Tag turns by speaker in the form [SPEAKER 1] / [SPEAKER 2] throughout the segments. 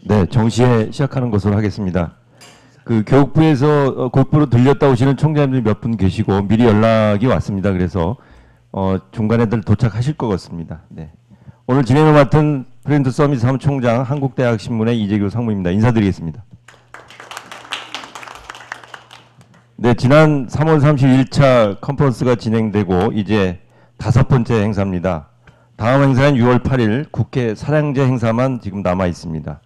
[SPEAKER 1] 네, 정시에 시작하는 것으로 하겠습니다. 그 교육부에서 골프로 들렸다 오시는 총장님들이 몇 분 계시고 미리 연락이 왔습니다. 그래서 중간에들 도착하실 것 같습니다. 네. 오늘 진행을 맡은 프렌드 서밋 사무총장 한국대학신문의 이재규 상무입니다. 인사드리겠습니다. 네, 지난 3월 31차 컨퍼런스가 진행되고 이제 5번째 행사입니다. 다음 행사는 6월 8일 국회 사량제 행사만 지금 남아 있습니다.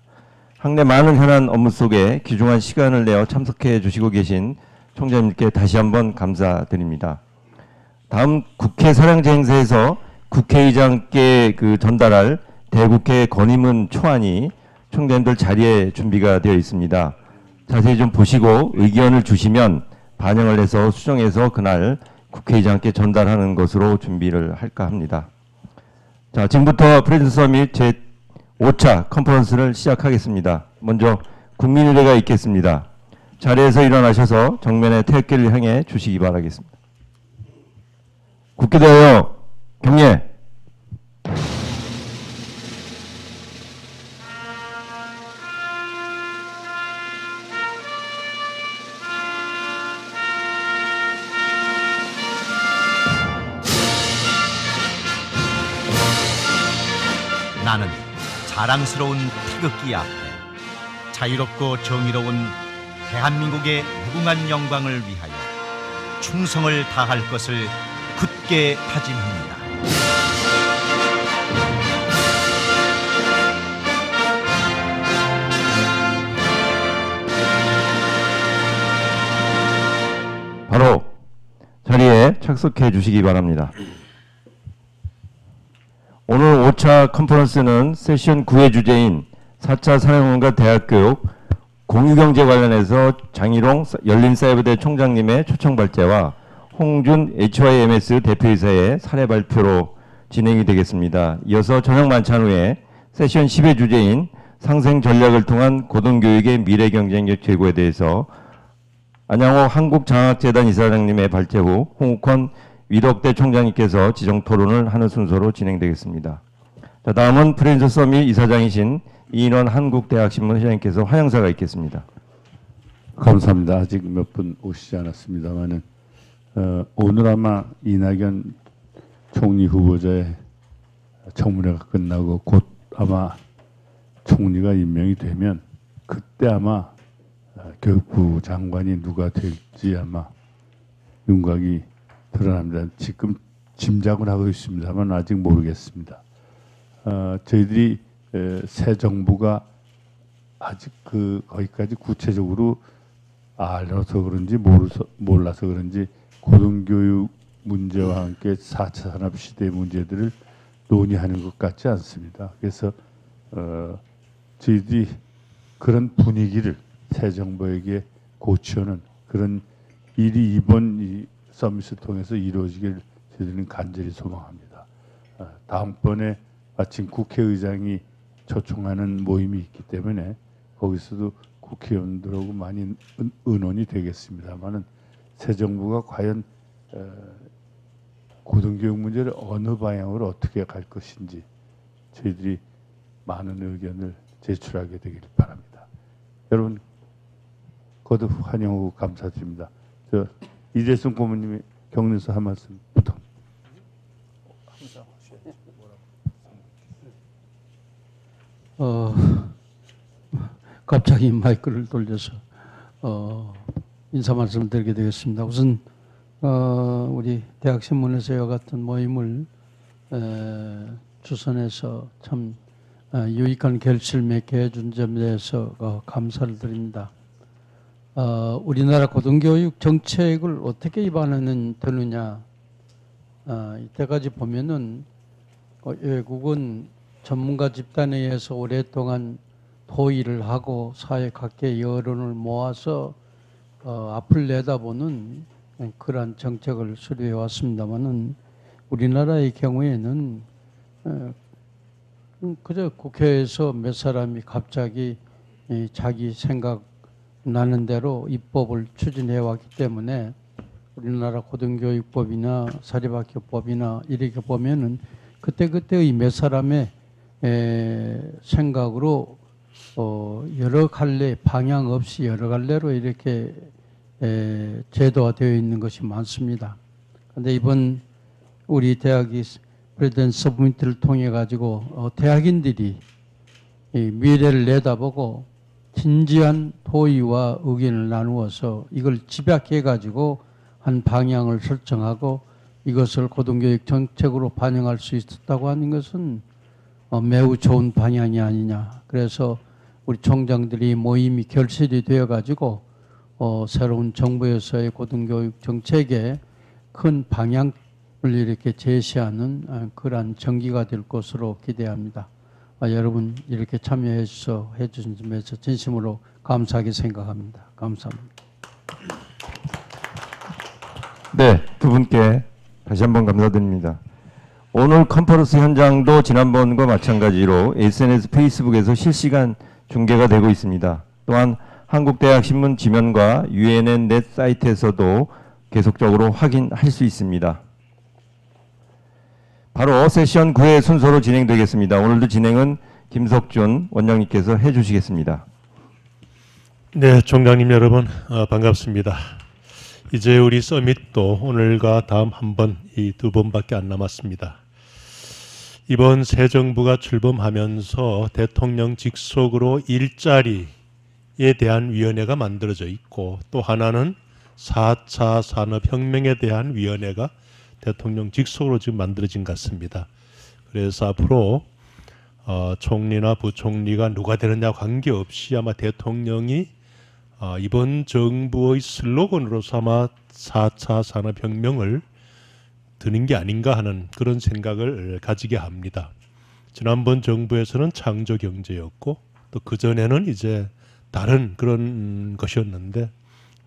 [SPEAKER 1] 학내 많은 현안 업무 속에 귀중한 시간을 내어 참석해 주시고 계신 총장님께 다시 한번 감사드립니다. 다음 국회 사량제 행사에서 국회의장께 전달할 대국회 건의문 초안이 총장님들 자리에 준비가 되어 있습니다. 자세히 좀 보시고 의견을 주시면 반영을 해서 수정해서 그날 국회의장께 전달하는 것으로 준비를 할까 합니다. 자, 지금부터 프렌드 서밋 제5차 컨퍼런스를 시작하겠습니다. 먼저 국민의례가 있겠습니다. 자리에서 일어나셔서 정면의 태극기를 향해 주시기 바라겠습니다. 국회 대하여 경례.
[SPEAKER 2] 나는 자랑스러운 태극기 앞에 자유롭고 정의로운 대한민국의 무궁한 영광을 위하여 충성을 다할 것을 굳게 다짐합니다.
[SPEAKER 1] 바로 자리에 착석해 주시기 바랍니다. 오늘 5차 컨퍼런스는 세션 9의 주제인 4차 사회문과 대학교육 공유경제 관련해서 장희롱 열린사회부대 총장님의 초청 발제와 홍준 HYMS 대표이사의 사례 발표로 진행이 되겠습니다. 이어서 저녁 만찬 후에 세션 10의 주제인 상생 전략을 통한 고등교육의 미래 경쟁력 제고에 대해서 안양호 한국장학재단 이사장님의 발제 후 홍욱헌 위덕대 총장님께서 지정 토론을 하는 순서로 진행되겠습니다. 자, 다음은 프렌즈 서밋 이사장이신 이인원 한국대학신문 회장님께서 화영사가 있겠습니다.
[SPEAKER 3] 감사합니다. 아직 몇 분 오시지 않았습니다만은 오늘 아마 이낙연 총리 후보자의 청문회가 끝나고 곧 아마 총리가 임명이 되면 그때 아마 교육부 장관이 누가 될지 아마 윤곽이 드러납니다. 지금 짐작을 하고 있습니다만 아직 모르겠습니다. 저희들이 새 정부가 아직 거기까지 구체적으로 알아서 그런지 몰라서 그런지 고등교육 문제와 함께 4차 산업시대의 문제들을 논의하는 것 같지 않습니다. 그래서 저희들이 그런 분위기를 새 정부에게 고치는 그런 일이 이번 이 서밋을 통해서 이루어지길 저희들은 간절히 소망합니다. 다음번에 마침 국회의장이 초청하는 모임이 있기 때문에 거기서도 국회의원들하고 많이 의논이 되겠습니다만은 새 정부가 과연 고등교육 문제를 어느 방향으로 어떻게 갈 것인지 저희들이 많은 의견을 제출하게 되길 바랍니다. 여러분 거듭 환영하고 감사드립니다. 이재승 고문님이 격려서 한 말씀 부탁.
[SPEAKER 4] 갑자기 마이크를 돌려서 인사 말씀을 드리게 되겠습니다. 우선 우리 대학신문에서 이와 같은 모임을 주선해서 참 유익한 결실을 맺게 해준 점에 대해서 감사를 드립니다. 우리나라 고등교육 정책을 어떻게 입안하면 되느냐, 이때까지 보면은 외국은 전문가 집단에 의해서 오랫동안 토의를 하고 사회 각계 여론을 모아서 앞을 내다보는 그러한 정책을 수립해 왔습니다만은 우리나라의 경우에는 그저 국회에서 몇 사람이 갑자기 자기 생각 나는 대로 입법을 추진해 왔기 때문에 우리나라 고등교육법이나 사립학교법이나 이렇게 보면은 그때그때의 몇 사람의 생각으로 여러 갈래 방향 없이 여러 갈래로 이렇게 제도화 되어 있는 것이 많습니다. 그런데 이번 우리 대학이 프레젠트 서브미트를 통해 가지고 대학인들이 이 미래를 내다보고 진지한 토의와 의견을 나누어서 이걸 집약해 가지고 한 방향을 설정하고 이것을 고등교육 정책으로 반영할 수 있었다고 하는 것은 매우 좋은 방향이 아니냐. 그래서 우리 총장들이 모임이 결실이 되어 가지고 새로운 정부에서의 고등교육 정책의 큰 방향을 이렇게 제시하는 그러한 전기가 될 것으로 기대합니다. 여러분 이렇게 참여해 주신 점에서 진심으로 감사하게 생각합니다. 감사합니다.
[SPEAKER 1] 네, 두 분께 다시 한번 감사드립니다. 오늘 컨퍼런스 현장도 지난번과 마찬가지로 SNS 페이스북에서 실시간 중계가 되고 있습니다. 또한 한국대학신문 지면과 UNN 넷 사이트에서도 계속적으로 확인할 수 있습니다. 바로 세션 9회 순서로 진행되겠습니다. 오늘도 진행은 김석준 원장님께서 해주시겠습니다.
[SPEAKER 5] 네, 총장님 여러분 반갑습니다. 이제 우리 서밋도 오늘과 다음 한 번, 이 두 번밖에 안 남았습니다. 이번 새 정부가 출범하면서 대통령 직속으로 일자리에 대한 위원회가 만들어져 있고 또 하나는 4차 산업혁명에 대한 위원회가 대통령 직속으로 지금 만들어진 것 같습니다. 그래서 앞으로 총리나 부총리가 누가 되느냐 관계없이 아마 대통령이 이번 정부의 슬로건으로서 아마 4차 산업혁명을 드는 게 아닌가 하는 그런 생각을 가지게 합니다. 지난번 정부에서는 창조경제였고 또 그전에는 이제 다른 그런 것이었는데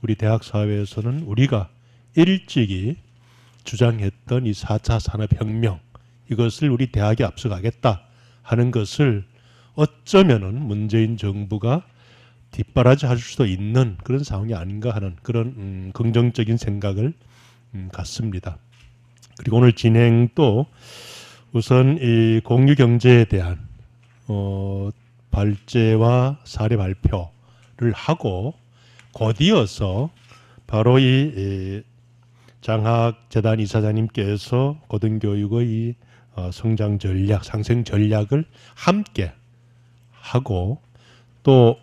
[SPEAKER 5] 우리 대학 사회에서는 우리가 일찍이 주장했던 이 4차 산업혁명 이것을 우리 대학이 앞서가겠다 하는 것을 어쩌면은 문재인 정부가 뒷바라지 할 수도 있는 그런 상황이 아닌가 하는 그런 긍정적인 생각을 갖습니다. 그리고 오늘 진행도 우선 이 공유경제에 대한 발제와 사례 발표를 하고 곧이어서 바로 이 장학재단 이사장님께서 고등교육의 성장 전략, 상생 전략을 함께 하고 또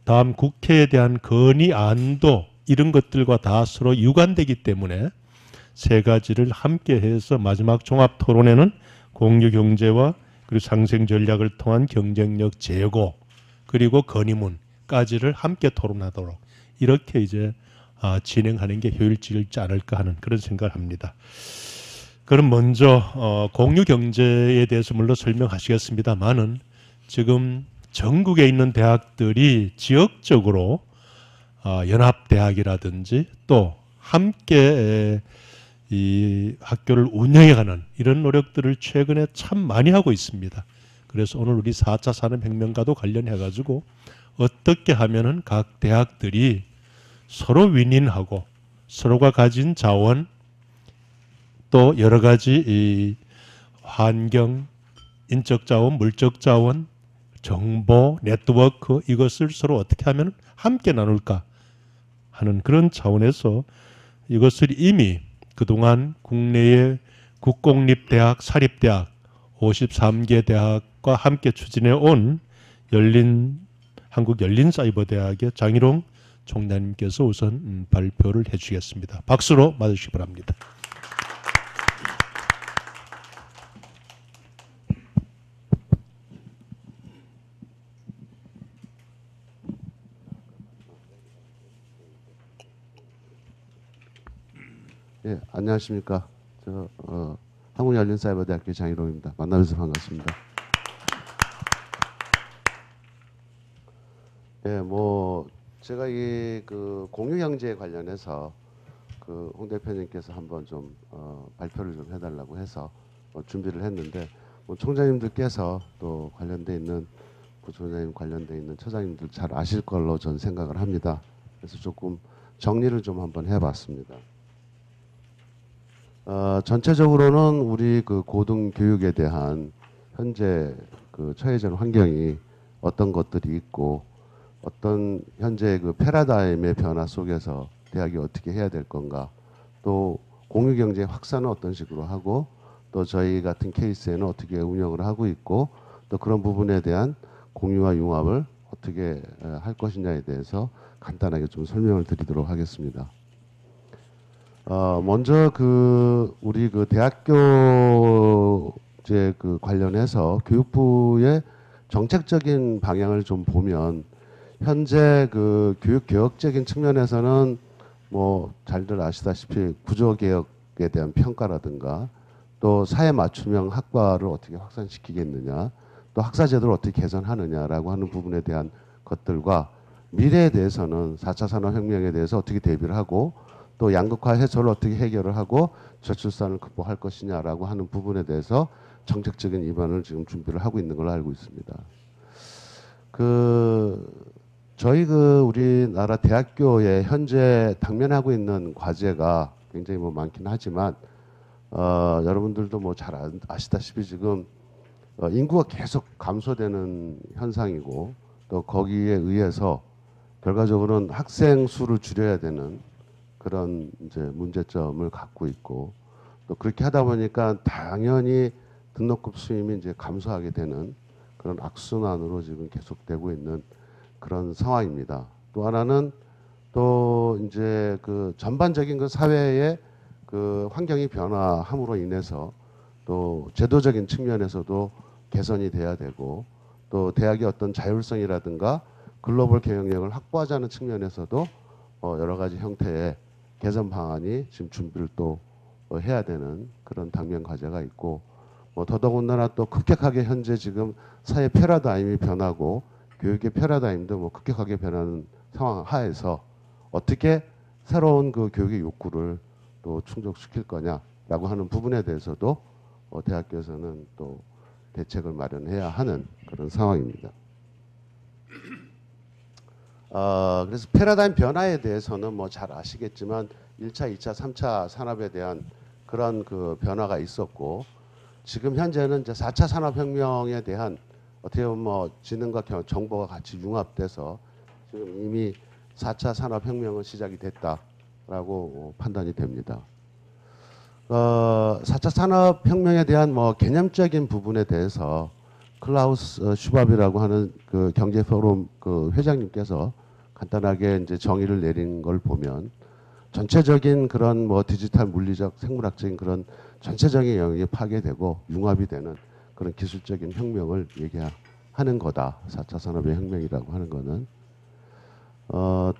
[SPEAKER 5] 다음 국회에 대한 건의안도 이런 것들과 다 서로 유관되기 때문에 세 가지를 함께 해서 마지막 종합 토론회는 공유 경제와 그리고 상생 전략을 통한 경쟁력 제고 그리고 건의문까지를 함께 토론하도록 이렇게 이제 진행하는 게 효율적이지 않을까 하는 그런 생각을 합니다. 그럼 먼저 공유 경제에 대해서 물론 설명하시겠습니다만은 지금 전국에 있는 대학들이 지역적으로 연합대학이라든지 또 함께 이 학교를 운영해가는 이런 노력들을 최근에 참 많이 하고 있습니다. 그래서 오늘 우리 4차 산업혁명과도 관련해가지고 어떻게 하면은 각 대학들이 서로 윈윈하고 서로가 가진 자원 또 여러 가지 이 환경, 인적 자원, 물적 자원, 정보, 네트워크 이것을 서로 어떻게 하면 함께 나눌까 하는 그런 차원에서 이것을 이미 그동안 국내의 국공립대학, 사립대학 53개 대학과 함께 추진해 온 한국열린사이버대학의 장희롱 총장님께서 우선 발표를 해주시겠습니다. 박수로 맞으시기 바랍니다.
[SPEAKER 6] 예, 안녕하십니까. 저 한국열린사이버대학교 장희롱입니다. 만나뵈서 반갑습니다. 예, 뭐 제가 이 그 공유경제에 관련해서 그 홍 대표님께서 한번 좀 발표를 좀 해달라고 해서 준비를 했는데 뭐 총장님들께서 또 관련돼 있는 부총장님 관련돼 있는 처장님들 잘 아실 걸로 전 생각을 합니다. 그래서 조금 정리를 좀 한번 해봤습니다. 전체적으로는 우리 그 고등교육에 대한 현재 그 처해진 환경이 어떤 것들이 있고 어떤 현재 그 패러다임의 변화 속에서 대학이 어떻게 해야 될 건가, 또 공유 경제 확산은 어떤 식으로 하고 또 저희 같은 케이스에는 어떻게 운영을 하고 있고 또 그런 부분에 대한 공유와 융합을 어떻게 할 것이냐에 대해서 간단하게 좀 설명을 드리도록 하겠습니다. 먼저 우리 대학교 이제 관련해서 교육부의 정책적인 방향을 좀 보면 현재 교육 개혁적인 측면에서는 뭐 잘들 아시다시피 구조 개혁에 대한 평가라든가 또 사회 맞춤형 학과를 어떻게 확산시키겠느냐, 또 학사 제도를 어떻게 개선하느냐라고 하는 부분에 대한 것들과 미래에 대해서는 4차 산업혁명에 대해서 어떻게 대비를 하고 또 양극화 해소를 어떻게 해결을 하고 저출산을 극복할 것이냐라고 하는 부분에 대해서 정책적인 입안을 지금 준비를 하고 있는 걸로 알고 있습니다. 저희 우리나라 대학교에 현재 당면하고 있는 과제가 굉장히 뭐 많긴 하지만 여러분들도 뭐 잘 아시다시피 지금 인구가 계속 감소되는 현상이고 또 거기에 의해서 결과적으로는 학생 수를 줄여야 되는 그런 이제 문제점을 갖고 있고 또 그렇게 하다 보니까 당연히 등록금 수임이 이제 감소하게 되는 그런 악순환으로 지금 계속되고 있는 그런 상황입니다. 또 하나는 또 이제 전반적인 사회의 환경이 변화함으로 인해서 또 제도적인 측면에서도 개선이 돼야 되고 또 대학의 어떤 자율성이라든가 글로벌 경영력을 확보하자는 측면에서도 여러 가지 형태의 개선 방안이 지금 준비를 또 해야 되는 그런 당면 과제가 있고 더더군다나 또 급격하게 현재 지금 사회 패러다임이 변하고 교육의 패러다임도 뭐 급격하게 변하는 상황 하에서 어떻게 새로운 교육의 욕구를 또 충족시킬 거냐라고 하는 부분에 대해서도 대학교에서는 또 대책을 마련해야 하는 그런 상황입니다. 그래서 패러다임 변화에 대해서는 뭐 잘 아시겠지만 1차, 2차, 3차 산업에 대한 그런 변화가 있었고 지금 현재는 이제 4차 산업혁명에 대한 어떻게 보면 뭐 지능과 정보가 같이 융합돼서 지금 이미 4차 산업혁명은 시작이 됐다라고 판단이 됩니다. 4차 산업혁명에 대한 뭐 개념적인 부분에 대해서 클라우스 슈밥이라고 하는 경제 포럼 회장님께서 간단하게 이제 정의를 내린 걸 보면 전체적인 그런 뭐 디지털 물리적 생물학적인 그런 전체적인 영역이 파괴되고 융합이 되는 그런 기술적인 혁명을 얘기하는 거다. 4차 산업의 혁명이라고 하는 거는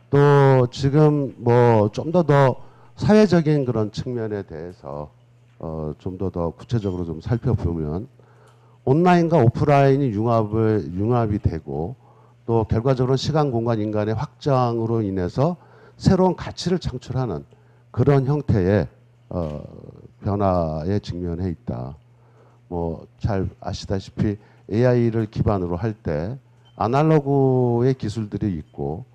[SPEAKER 6] 또 지금 뭐 좀 더 사회적인 그런 측면에 대해서 좀 더 구체적으로 좀 살펴보면 온라인과 오프라인이 융합이 되고 또 결과적으로 시간, 공간, 인간의 확장으로 인해서 새로운 가치를 창출하는 그런 형태의 변화에 직면해 있다. 뭐 잘 아시다시피 AI를 기반으로 할 때 아날로그의 기술들이 있고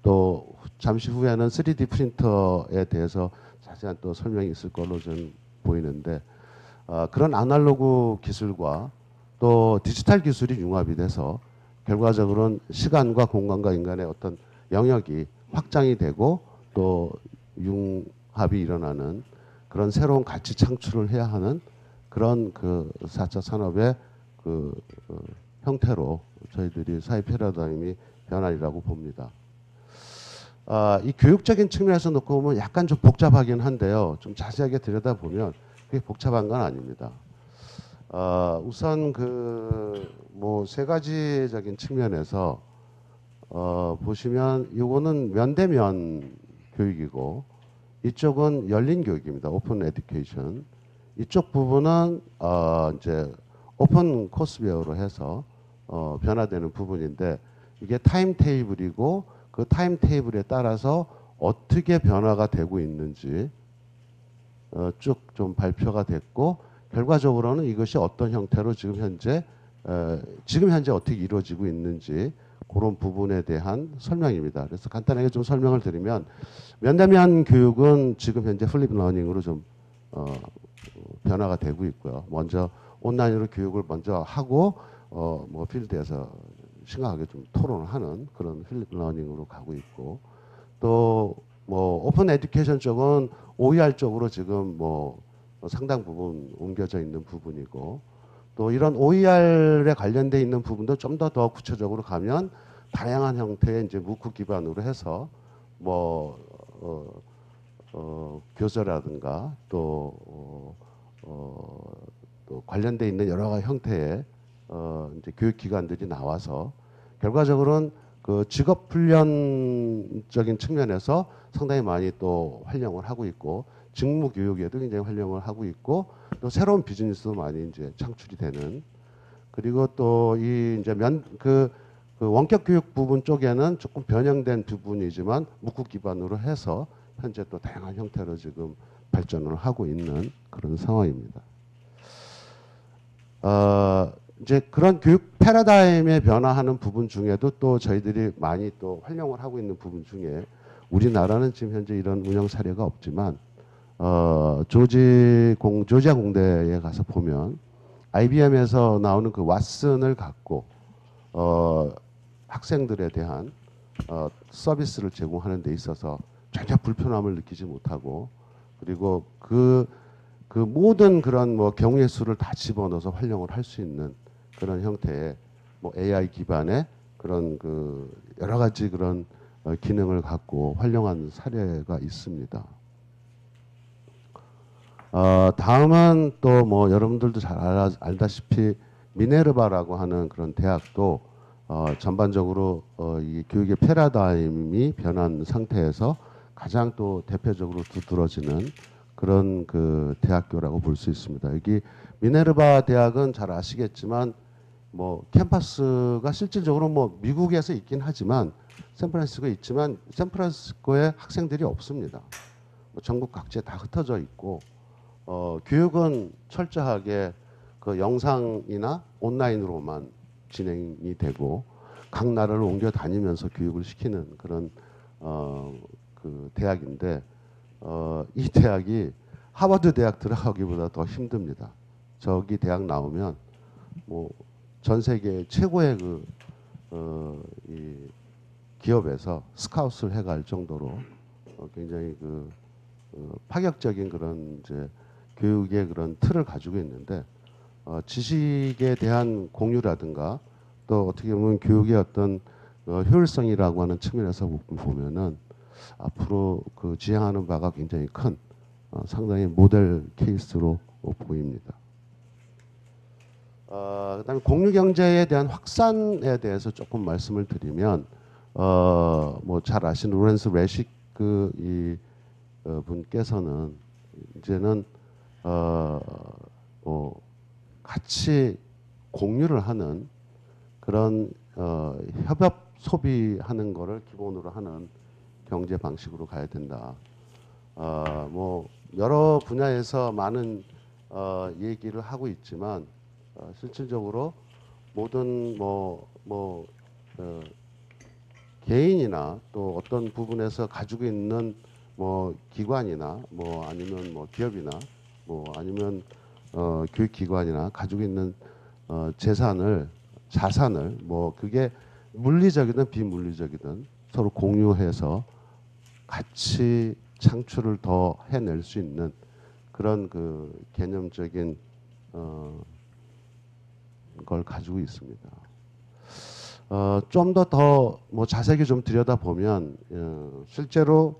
[SPEAKER 6] 또 잠시 후에는 3D 프린터에 대해서 자세한 또 설명이 있을 걸로 저는 보이는데 그런 아날로그 기술과 또 디지털 기술이 융합이 돼서 결과적으로는 시간과 공간과 인간의 어떤 영역이 확장이 되고 또 융합이 일어나는 그런 새로운 가치 창출을 해야 하는 그런 4차 산업의 형태로 저희들이 사회 패러다임이 변화리라고 봅니다. 이 교육적인 측면에서 놓고 보면 약간 좀 복잡하긴 한데요. 좀 자세하게 들여다보면 그게 복잡한 건 아닙니다. 우선 뭐 세 가지적인 측면에서 보시면 이거는 면대면 교육이고 이쪽은 열린 교육입니다. 오픈 에듀케이션. 이쪽 부분은 이제 오픈 코스웨어로 해서 변화되는 부분인데 이게 타임 테이블이고 그 타임 테이블에 따라서 어떻게 변화가 되고 있는지 쭉 좀 발표가 됐고 결과적으로는 이것이 어떤 형태로 지금 현재 어떻게 이루어지고 있는지 그런 부분에 대한 설명입니다. 그래서 간단하게 좀 설명을 드리면 면대면 교육은 지금 현재 플립 러닝으로 좀 변화가 되고 있고요. 먼저 온라인으로 교육을 먼저 하고 뭐 필드에서 심각하게 좀 토론을 하는 그런 필립 러닝으로 가고 있고, 또 뭐 오픈 에듀케이션 쪽은 OER 쪽으로 지금 뭐 상당 부분 옮겨져 있는 부분이고, 또 이런 OER에 관련돼 있는 부분도 좀 더 구체적으로 가면 다양한 형태의 이제 무크 기반으로 해서 뭐 교재라든가 또 관련돼 있는 여러 가지 형태의 이제 교육기관들이 나와서 결과적으로는 그 직업 훈련적인 측면에서 상당히 많이 또 활용을 하고 있고, 직무 교육에도 굉장히 활용을 하고 있고, 또 새로운 비즈니스도 많이 이제 창출이 되는, 그리고 또 이 이제 그 원격 교육 부분 쪽에는 조금 변형된 부분이지만 묵국 기반으로 해서 현재 또 다양한 형태로 지금 발전을 하고 있는 그런 상황입니다. 이제 그런 교육 패러다임에 변화하는 부분 중에도 또 저희들이 많이 또 활용을 하고 있는 부분 중에, 우리나라는 지금 현재 이런 운영 사례가 없지만 조지아 공대에 가서 보면 IBM에서 나오는 그 왓슨을 갖고 학생들에 대한 서비스를 제공하는 데 있어서 전혀 불편함을 느끼지 못하고, 그리고 그 모든 그런 뭐 경우의 수를 다 집어넣어서 활용을 할 수 있는 그런 형태의 뭐 AI 기반의 그런 그 여러 가지 그런 기능을 갖고 활용한 사례가 있습니다. 다음은 또 뭐 여러분들도 잘 알다시피 미네르바라고 하는 그런 대학도 전반적으로 이 교육의 패러다임이 변한 상태에서 가장 또 대표적으로 두드러지는 그런 그 대학교라고 볼 수 있습니다. 여기 미네르바 대학은 잘 아시겠지만 뭐 캠퍼스가 실질적으로 뭐 미국에서 있긴 하지만 샌프란시스코에 있지만 샌프란시스코에 학생들이 없습니다. 뭐 전국 각지에 다 흩어져 있고, 교육은 철저하게 그 영상이나 온라인으로만 진행이 되고, 각 나라를 옮겨 다니면서 교육을 시키는 그런 그 대학인데, 이 대학이 하버드 대학 들어가기보다 더 힘듭니다. 저기 대학 나오면 뭐 전 세계 최고의 이 기업에서 스카웃을 해갈 정도로 굉장히 파격적인 그런 이제 교육의 그런 틀을 가지고 있는데, 지식에 대한 공유라든가 또 어떻게 보면 교육의 어떤 효율성이라고 하는 측면에서 보면은 앞으로 그 지향하는 바가 굉장히 큰 상당히 모델 케이스로 보입니다. 그다음에 공유 경제에 대한 확산에 대해서 조금 말씀을 드리면, 뭐 잘 아시는 로렌스 레식 이 분께서는 이제는 뭐 같이 공유를 하는 그런 협업 소비하는 거를 기본으로 하는 경제 방식으로 가야 된다. 뭐 여러 분야에서 많은 얘기를 하고 있지만 실질적으로 모든 개인이나 또 어떤 부분에서 가지고 있는 뭐 기관이나 뭐 아니면 뭐 기업이나 뭐 아니면 교육기관이나 가지고 있는 자산을 뭐 그게 물리적이든 비물리적이든 서로 공유해서 같이 창출을 더 해낼 수 있는 그런 그 개념적인 걸 가지고 있습니다. 좀 더 뭐 자세히 좀 들여다보면 실제로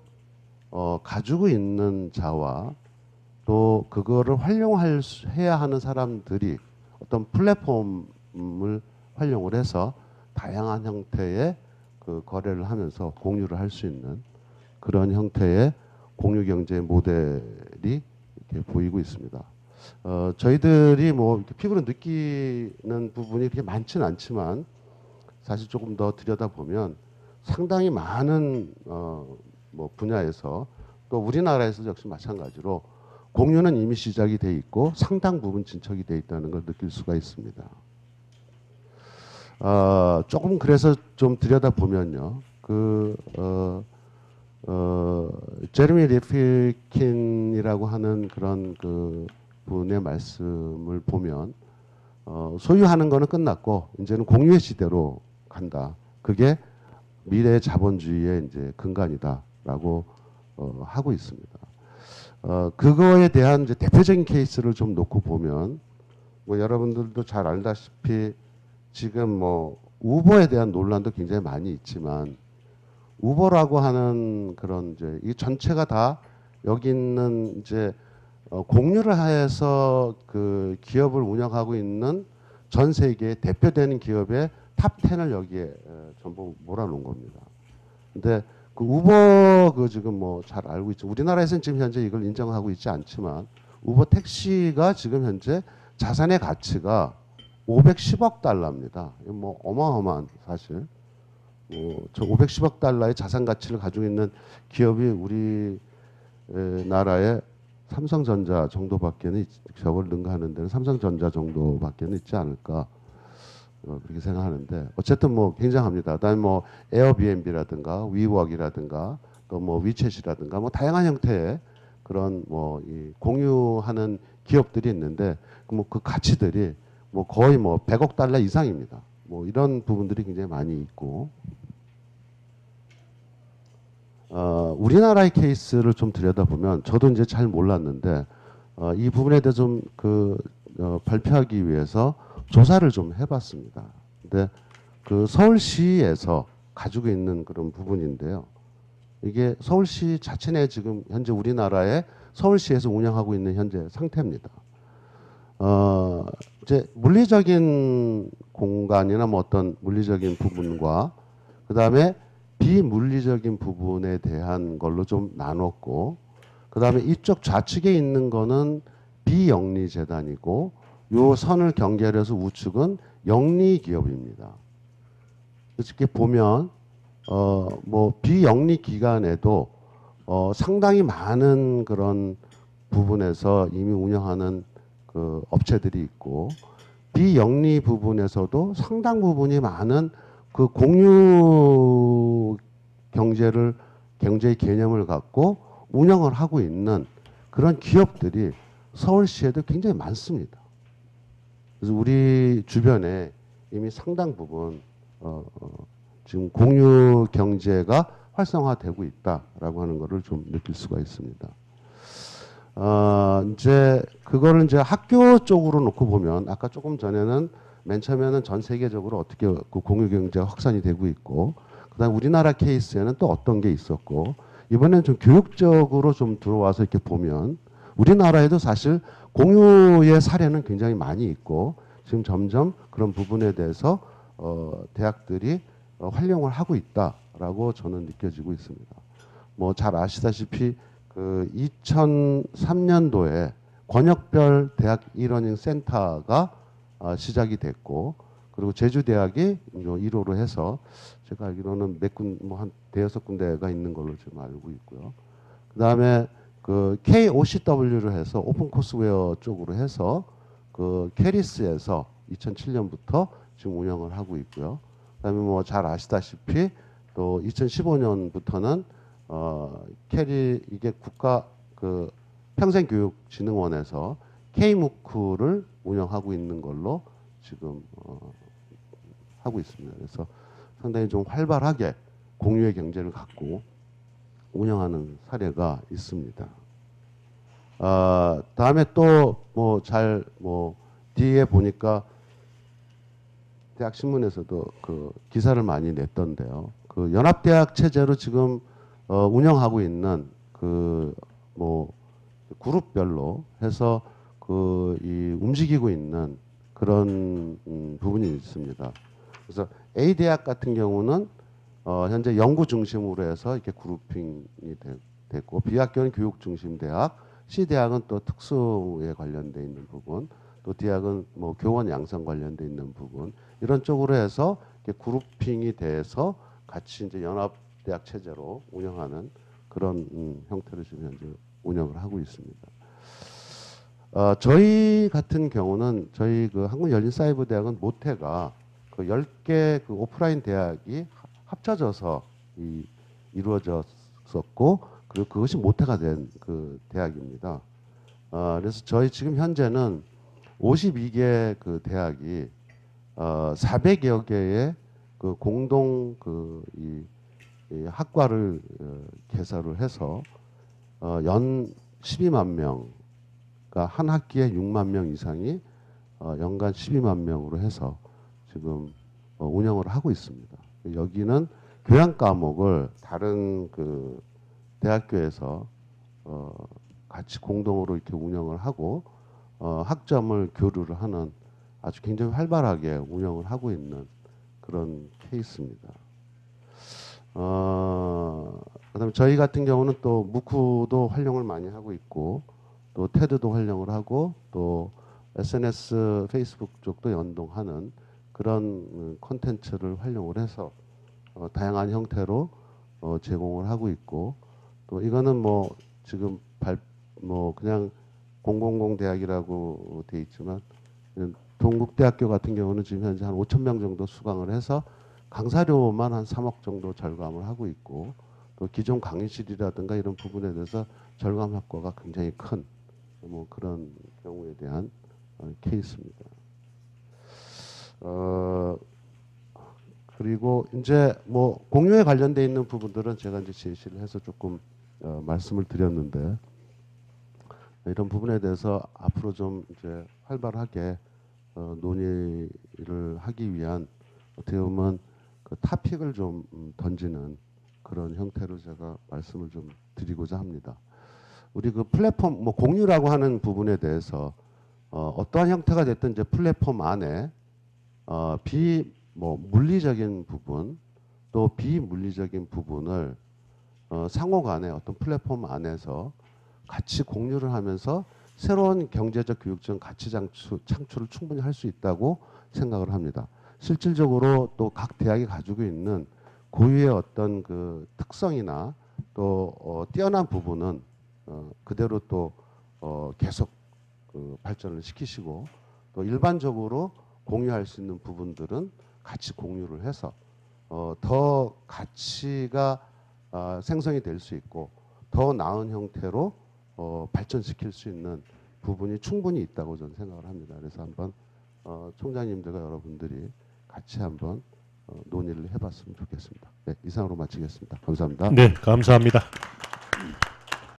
[SPEAKER 6] 가지고 있는 자와 또 그거를 해야 하는 사람들이 어떤 플랫폼을 활용을 해서 다양한 형태의 그 거래를 하면서 공유를 할 수 있는 그런 형태의 공유 경제 모델이 이렇게 보이고 있습니다. 저희들이 뭐 이렇게 피부로 느끼는 부분이 그렇게 많지는 않지만 사실 조금 더 들여다보면 상당히 많은 뭐 분야에서 또 우리나라에서 역시 마찬가지로 공유는 이미 시작이 돼 있고 상당 부분 진척이 돼 있다는 걸 느낄 수가 있습니다. 조금 그래서 좀 들여다보면요. 제레미 리필킨이라고 하는 그런 그 분의 말씀을 보면 소유하는 거는 끝났고 이제는 공유의 시대로 간다. 그게 미래 자본주의의 이제 근간이다라고 하고 있습니다. 그거에 대한 이제 대표적인 케이스를 좀 놓고 보면 뭐 여러분들도 잘 알다시피 지금 뭐 우버에 대한 논란도 굉장히 많이 있지만 우버라고 하는 그런 이제 이 전체가 다 여기 있는 이제 공유를 해서 그 기업을 운영하고 있는 전 세계에 대표되는 기업의 탑 10을 여기에 전부 몰아놓은 겁니다. 근데 그 우버 그 지금 뭐 잘 알고 있죠. 우리나라에서는 지금 현재 이걸 인정하고 있지 않지만 우버 택시가 지금 현재 자산의 가치가 510억 달러입니다. 뭐 어마어마한 사실. 저 510억 달러의 자산 가치를 가지고 있는 기업이 우리 나라의 삼성전자 정도밖에는 저걸 능가하는 데는 삼성전자 정도밖에는 있지 않을까 그렇게 생각하는데 어쨌든 뭐 굉장합니다. 그다음에 뭐 에어비앤비라든가 위워크이라든가 또 뭐 위챗이라든가 뭐 다양한 형태의 그런 뭐 이 공유하는 기업들이 있는데 뭐 그 가치들이 뭐 거의 뭐 100억 달러 이상입니다. 뭐 이런 부분들이 굉장히 많이 있고 우리나라의 케이스를 좀 들여다보면 저도 이제 잘 몰랐는데 이 부분에 대해서 좀 발표하기 위해서 조사를 좀 해봤습니다. 근데 그 서울시에서 가지고 있는 그런 부분인데요. 이게 서울시 자체 내 지금 현재 우리나라의 서울시에서 운영하고 있는 현재 상태입니다. 이제 물리적인 공간이나 뭐 어떤 물리적인 부분과 그 다음에 비물리적인 부분에 대한 걸로 좀 나눴고 그 다음에 이쪽 좌측에 있는 거는 비영리 재단이고 요 선을 경계해서 우측은 영리 기업입니다. 이렇게 보면 뭐 비영리 기관에도 상당히 많은 그런 부분에서 이미 운영하는 그 업체들이 있고 비영리 부분에서도 상당 부분이 많은 그 공유 경제의 개념을 갖고 운영을 하고 있는 그런 기업들이 서울시에도 굉장히 많습니다. 그래서 우리 주변에 이미 상당 부분 지금 공유 경제가 활성화되고 있다라고 하는 것을 좀 느낄 수가 있습니다. 이제 그거를 이제 학교 쪽으로 놓고 보면 아까 조금 전에는 맨 처음에는 전 세계적으로 어떻게 그 공유 경제가 확산이 되고 있고 그다음 우리나라 케이스에는 또 어떤 게 있었고 이번에는 좀 교육적으로 좀 들어와서 이렇게 보면 우리나라에도 사실 공유의 사례는 굉장히 많이 있고 지금 점점 그런 부분에 대해서 대학들이 활용을 하고 있다라고 저는 느껴지고 있습니다. 뭐 잘 아시다시피 그 2003년도에 권역별 대학 이러닝 센터가 시작이 됐고 그리고 제주대학이 1호로 해서 제가 알기로는 몇 군 뭐 한 대여섯 군데가 있는 걸로 지금 알고 있고요. 그다음에 그 KOCW를 해서 오픈 코스웨어 쪽으로 해서 그 캐리스에서 2007년부터 지금 운영을 하고 있고요. 그다음에 뭐 잘 아시다시피 또 2015년부터는 캐리 이게 국가 그 평생교육진흥원에서 K무크를 운영하고 있는 걸로 지금 하고 있습니다. 그래서 상당히 좀 활발하게 공유의 경제를 갖고 운영하는 사례가 있습니다. 다음에 또 뭐 잘 뭐 뒤에 보니까 대학 신문에서도 그 기사를 많이 냈던데요. 그 연합대학 체제로 지금 운영하고 있는 그 뭐 그룹별로 해서 그 이 움직이고 있는 그런 부분이 있습니다. 그래서 A 대학 같은 경우는 현재 연구 중심으로 해서 이렇게 그룹핑이 됐고 B 학교는 교육 중심 대학, C 대학은 또 특수에 관련돼 있는 부분, 또 D 학은 뭐 교원 양성 관련돼 있는 부분 이런 쪽으로 해서 이렇게 그룹핑이 돼서 같이 이제 연합 대학 체제로 운영하는 그런 형태로 지금 현재 운영을 하고 있습니다. 저희 같은 경우는 저희 그 한국열린사이버대학은 모태가 그 10개 그 오프라인 대학이 합쳐져서 이루어졌었고 그리고 그것이 모태가 된 그 대학입니다. 그래서 저희 지금 현재는 52개 그 대학이 400여 개의 그 공동 이 학과를 개설을 해서 연 12만 명, 그러니까 한 학기에 6만 명 이상이 연간 12만 명으로 해서 지금 운영을 하고 있습니다. 여기는 교양 과목을 다른 그 대학교에서 같이 공동으로 이렇게 운영을 하고 학점을 교류를 하는 아주 굉장히 활발하게 운영을 하고 있는 그런 케이스입니다. 그다음에 저희 같은 경우는 또 무쿠도 활용을 많이 하고 있고 또 테드도 활용을 하고 또 SNS 페이스북 쪽도 연동하는 그런 콘텐츠를 활용을 해서 다양한 형태로 제공을 하고 있고 또 이거는 뭐 지금 뭐 그냥 000 대학이라고 돼 있지만 동국대학교 같은 경우는 지금 현재 한 5천 명 정도 수강을 해서 강사료만 한 3억 정도 절감을 하고 있고 또 기존 강의실이라든가 이런 부분에 대해서 절감 효과가 굉장히 큰 뭐 그런 경우에 대한 케이스입니다. 그리고 이제 뭐 공유에 관련돼 있는 부분들은 제가 이제 제시를 해서 조금 말씀을 드렸는데 이런 부분에 대해서 앞으로 좀 이제 활발하게 논의를 하기 위한 어떻게 보면 그 토픽을 좀 던지는 그런 형태로 제가 말씀을 좀 드리고자 합니다. 우리 그 플랫폼 뭐 공유라고 하는 부분에 대해서 어떠한 형태가 됐든 이제 플랫폼 안에 뭐 물리적인 부분 또 비물리적인 부분을 상호간에 어떤 플랫폼 안에서 같이 공유를 하면서 새로운 경제적 교육적 가치 창출을 충분히 할 수 있다고 생각을 합니다. 실질적으로 또 각 대학이 가지고 있는 고유의 어떤 그 특성이나 또 뛰어난 부분은 그대로 또 계속 그 발전을 시키시고 또 일반적으로 공유할 수 있는 부분들은 같이 공유를 해서 더 가치가 생성이 될 수 있고 더 나은 형태로 발전시킬 수 있는 부분이 충분히 있다고 저는 생각을 합니다. 그래서 한번 총장님들과 여러분들이 같이 한번 논의를 해봤으면 좋겠습니다. 네, 이상으로 마치겠습니다. 감사합니다.
[SPEAKER 5] 네, 감사합니다.